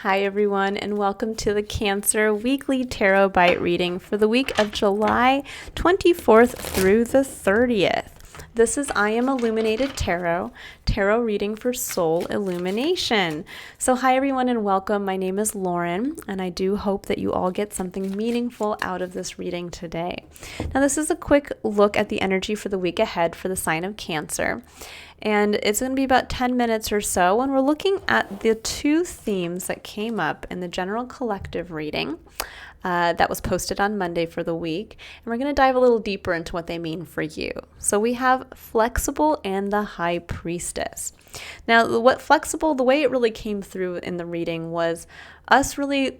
Hi everyone, and welcome to the Cancer Weekly Tarot Bite reading for the week of July 24th through the 30th. This is I Am Illuminated Tarot reading for Soul Illumination. So hi everyone and welcome. My name is Lauren, and I do hope that you all get something meaningful out of this reading today. Now this is a quick look at the energy for the week ahead for the sign of Cancer. And it's going to be about 10 minutes or so, and we're looking at the two themes that came up in the general collective reading that was posted on Monday for the week. And we're going to dive a little deeper into what they mean for you. So we have flexible and the high priestess. Now, what flexible, the way it really came through in the reading was us really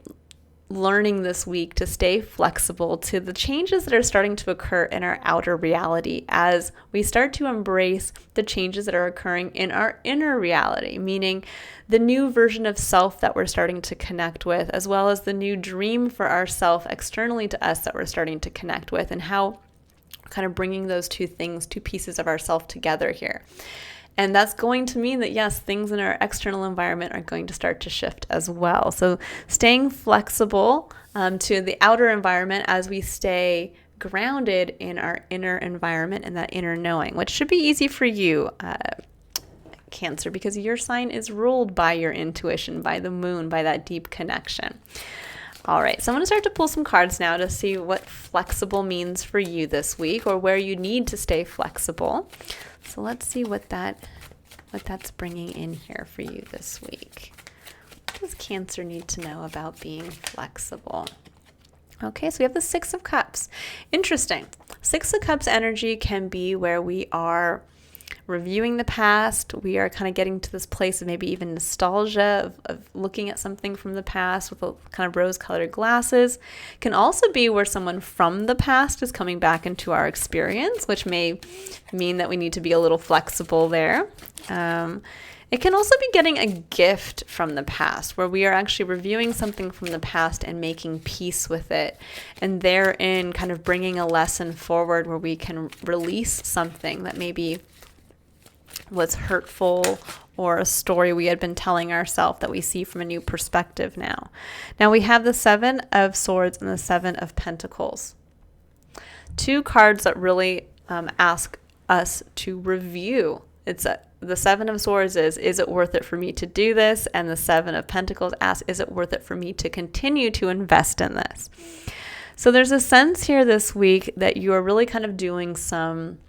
learning this week to stay flexible to the changes that are starting to occur in our outer reality as we start to embrace the changes that are occurring in our inner reality, meaning the new version of self that we're starting to connect with, as well as the new dream for ourself externally to us that we're starting to connect with, and how kind of bringing those two things, two pieces of ourself together here. And that's going to mean that, yes, things in our external environment are going to start to shift as well. So staying flexible to the outer environment as we stay grounded in our inner environment and that inner knowing, which should be easy for you, Cancer, because your sign is ruled by your intuition, by the moon, by that deep connection. All right, so I'm going to start to pull some cards now to see what flexible means for you this week, or where you need to stay flexible. So let's see what that's bringing in here for you this week. What does Cancer need to know about being flexible? Okay, so we have the Six of Cups. Interesting. Six of Cups energy can be where we are reviewing the past. We are kind of getting to this place of maybe even nostalgia of looking at something from the past with a kind of rose-colored glasses. Can also be where someone from the past is coming back into our experience, which may mean that we need to be a little flexible there. It can also be getting a gift from the past, where we are actually reviewing something from the past and making peace with it, and therein kind of bringing a lesson forward where we can release something that maybe was hurtful, or a story we had been telling ourselves that we see from a new perspective now. Now we have the Seven of Swords and the Seven of Pentacles. Two cards that really ask us to review. The Seven of Swords is it worth it for me to do this? And the Seven of Pentacles asks, is it worth it for me to continue to invest in this? So there's a sense here this week that you are really kind of doing some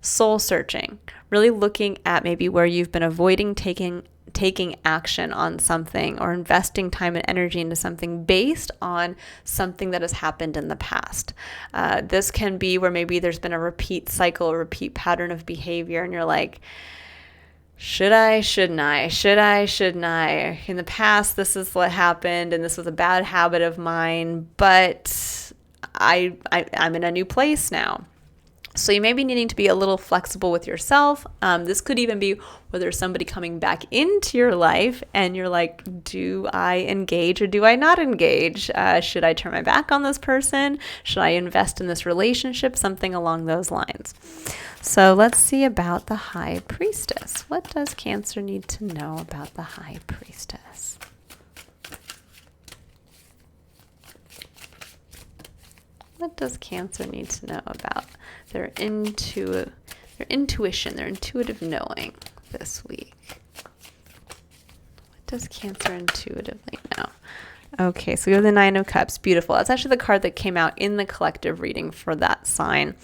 soul searching, really looking at maybe where you've been avoiding taking action on something, or investing time and energy into something based on something that has happened in the past. This can be where maybe there's been a repeat cycle, a repeat pattern of behavior, and you're like, should I, shouldn't I? Should I, shouldn't I? In the past, this is what happened, and this was a bad habit of mine, but I'm in a new place now. So you may be needing to be a little flexible with yourself. This could even be where there's somebody coming back into your life and you're like, do I engage or do I not engage? Should I turn my back on this person? Should I invest in this relationship? Something along those lines. So let's see about the High Priestess. What does Cancer need to know about the High Priestess? What does Cancer need to know about their intuition, their intuitive knowing this week? What does Cancer intuitively know? Okay, so we have the Nine of Cups. Beautiful. That's actually the card that came out in the collective reading for that sign.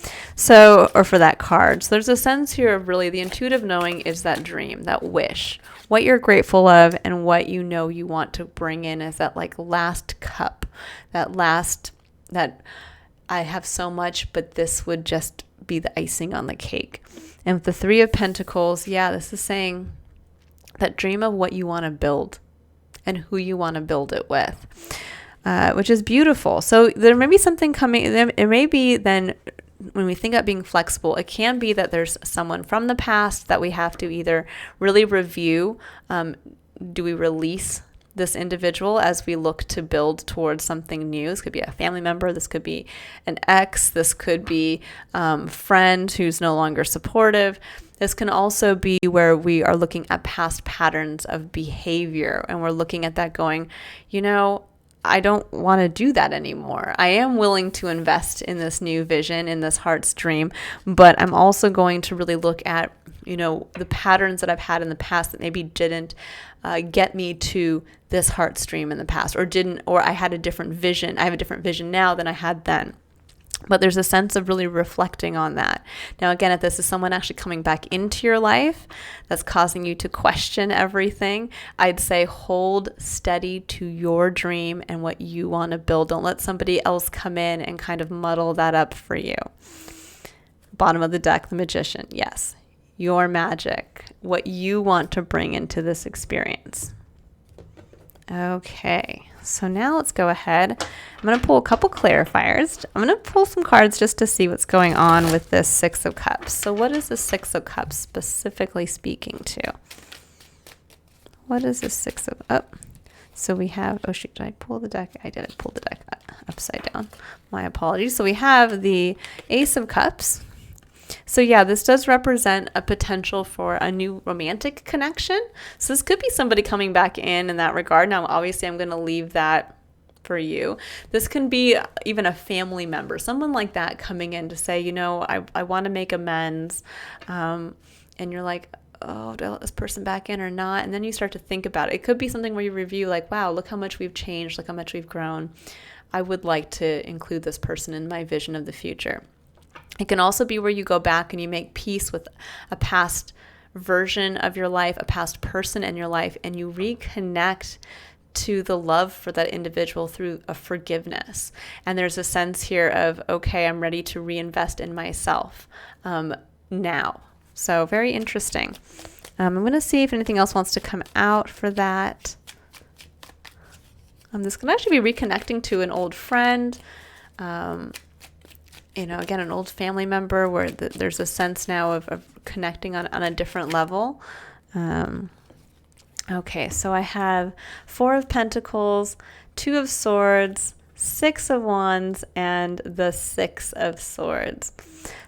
Or for that card. So there's a sense here of really the intuitive knowing is that dream, that wish, what you're grateful of, and what you know you want to bring in as that like last cup, that I have so much, but this would just be the icing on the cake. And with the Three of Pentacles, this is saying that dream of what you want to build and who you want to build it with, which is beautiful. So there may be something coming. It may be then when we think about being flexible, it can be that there's someone from the past that we have to either really review. Do we release this individual as we look to build towards something new. This could be a family member. This could be an ex. This could be friend who's no longer supportive. This can also be where we are looking at past patterns of behavior, and we're looking at that going, I don't want to do that anymore. I am willing to invest in this new vision, in this heart's dream, but I'm also going to really look at, the patterns that I've had in the past that maybe didn't get me to this heart's dream in the past, or I had a different vision. I have a different vision now than I had then. But there's a sense of really reflecting on that. Now, again, if this is someone actually coming back into your life that's causing you to question everything, I'd say hold steady to your dream and what you want to build. Don't let somebody else come in and kind of muddle that up for you. Bottom of the deck, the Magician. Yes, your magic, what you want to bring into this experience. Okay, so now let's go ahead. I'm going to pull a couple clarifiers. I'm going to pull some cards just to see what's going on with this Six of Cups. So what is the Six of Cups specifically speaking to? What is the Six of... So we have... Oh, shoot, did I pull the deck? I did. I pulled the deck upside down. My apologies. So we have the Ace of Cups. So yeah, this does represent a potential for a new romantic connection. So this could be somebody coming back in that regard. Now, obviously, I'm going to leave that for you. This can be even a family member, someone like that coming in to say, I want to make amends. And you're like, oh, do I let this person back in or not? And then you start to think about it. It could be something where you review like, wow, look how much we've changed. Look how much we've grown. I would like to include this person in my vision of the future. It can also be where you go back and you make peace with a past version of your life, a past person in your life, and you reconnect to the love for that individual through a forgiveness. And there's a sense here of, okay, I'm ready to reinvest in myself now. So very interesting. I'm going to see if anything else wants to come out for that. This can actually be reconnecting to an old friend. Again, an old family member where there's a sense now of connecting on a different level. Okay, so I have Four of Pentacles, Two of Swords, Six of Wands, and the Six of Swords.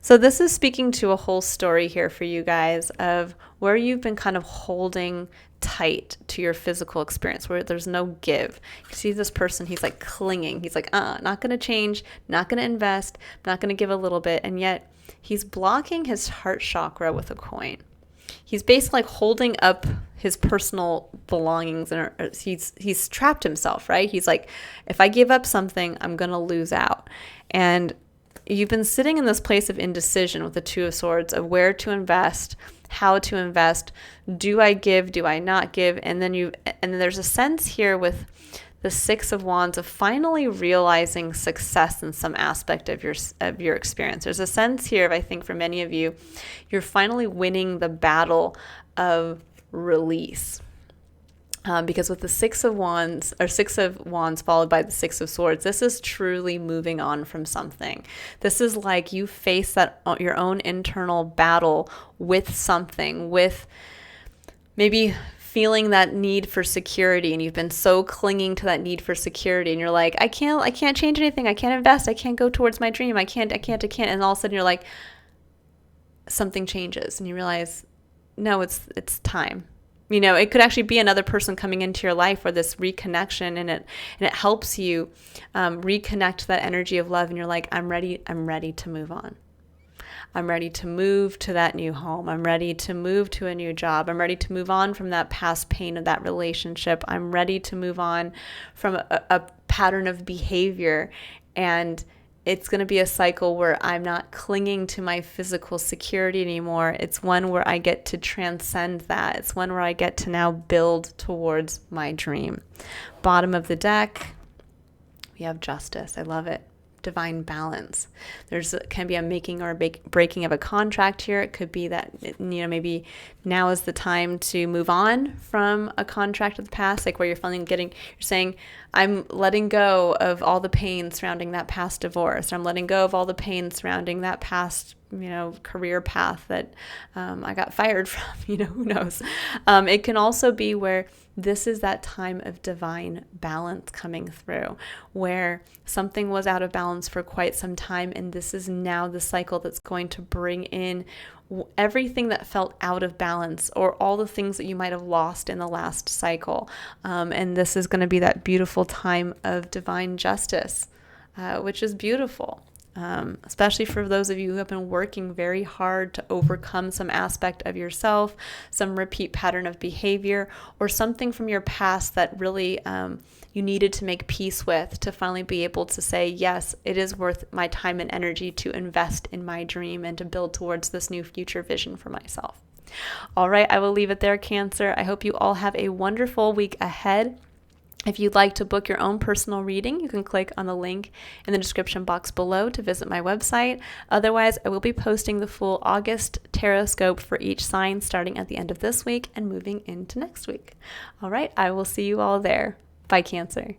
So this is speaking to a whole story here for you guys of where you've been kind of holding tight to your physical experience, where there's no give. You see this person, he's like clinging. He's like, not going to change, not going to invest, not going to give a little bit. And yet he's blocking his heart chakra with a coin. He's basically like holding up his personal belongings, and he's trapped himself, right? He's like, if I give up something, I'm going to lose out. And you've been sitting in this place of indecision with the Two of Swords of where to invest, how to invest. Do I give? Do I not give? And then there's a sense here with the Six of Wands of finally realizing success in some aspect of your experience. There's a sense here of, I think for many of you, you're finally winning the battle of release. Because with the Six of Wands followed by the Six of Swords, this is truly moving on from something. This is like you face your own internal battle with something, with maybe feeling that need for security, and you've been so clinging to that need for security, and you're like, I can't change anything. I can't invest. I can't go towards my dream. I can't. And all of a sudden you're like, something changes, and you realize, no, it's time. It could actually be another person coming into your life or this reconnection, and it helps you reconnect that energy of love. And you're like, I'm ready to move on. I'm ready to move to that new home. I'm ready to move to a new job. I'm ready to move on from that past pain of that relationship. I'm ready to move on from a pattern of behavior. And it's going to be a cycle where I'm not clinging to my physical security anymore. It's one where I get to transcend that. It's one where I get to now build towards my dream. Bottom of the deck, we have Justice. I love it. Divine balance. Can be a making or a breaking of a contract here. It could be that, maybe now is the time to move on from a contract of the past, like where you're saying, I'm letting go of all the pain surrounding that past divorce. Or I'm letting go of all the pain surrounding that past career path that I got fired from, who knows. It can also be where this is that time of divine balance coming through, where something was out of balance for quite some time, and this is now the cycle that's going to bring in everything that felt out of balance, or all the things that you might have lost in the last cycle. And this is going to be that beautiful time of divine justice, which is beautiful. Especially for those of you who have been working very hard to overcome some aspect of yourself, some repeat pattern of behavior, or something from your past that really you needed to make peace with, to finally be able to say, yes, it is worth my time and energy to invest in my dream and to build towards this new future vision for myself. All right, I will leave it there, Cancer. I hope you all have a wonderful week ahead. If you'd like to book your own personal reading, you can click on the link in the description box below to visit my website. Otherwise, I will be posting the full August tarot scope for each sign starting at the end of this week and moving into next week. All right, I will see you all there. Bye, Cancer.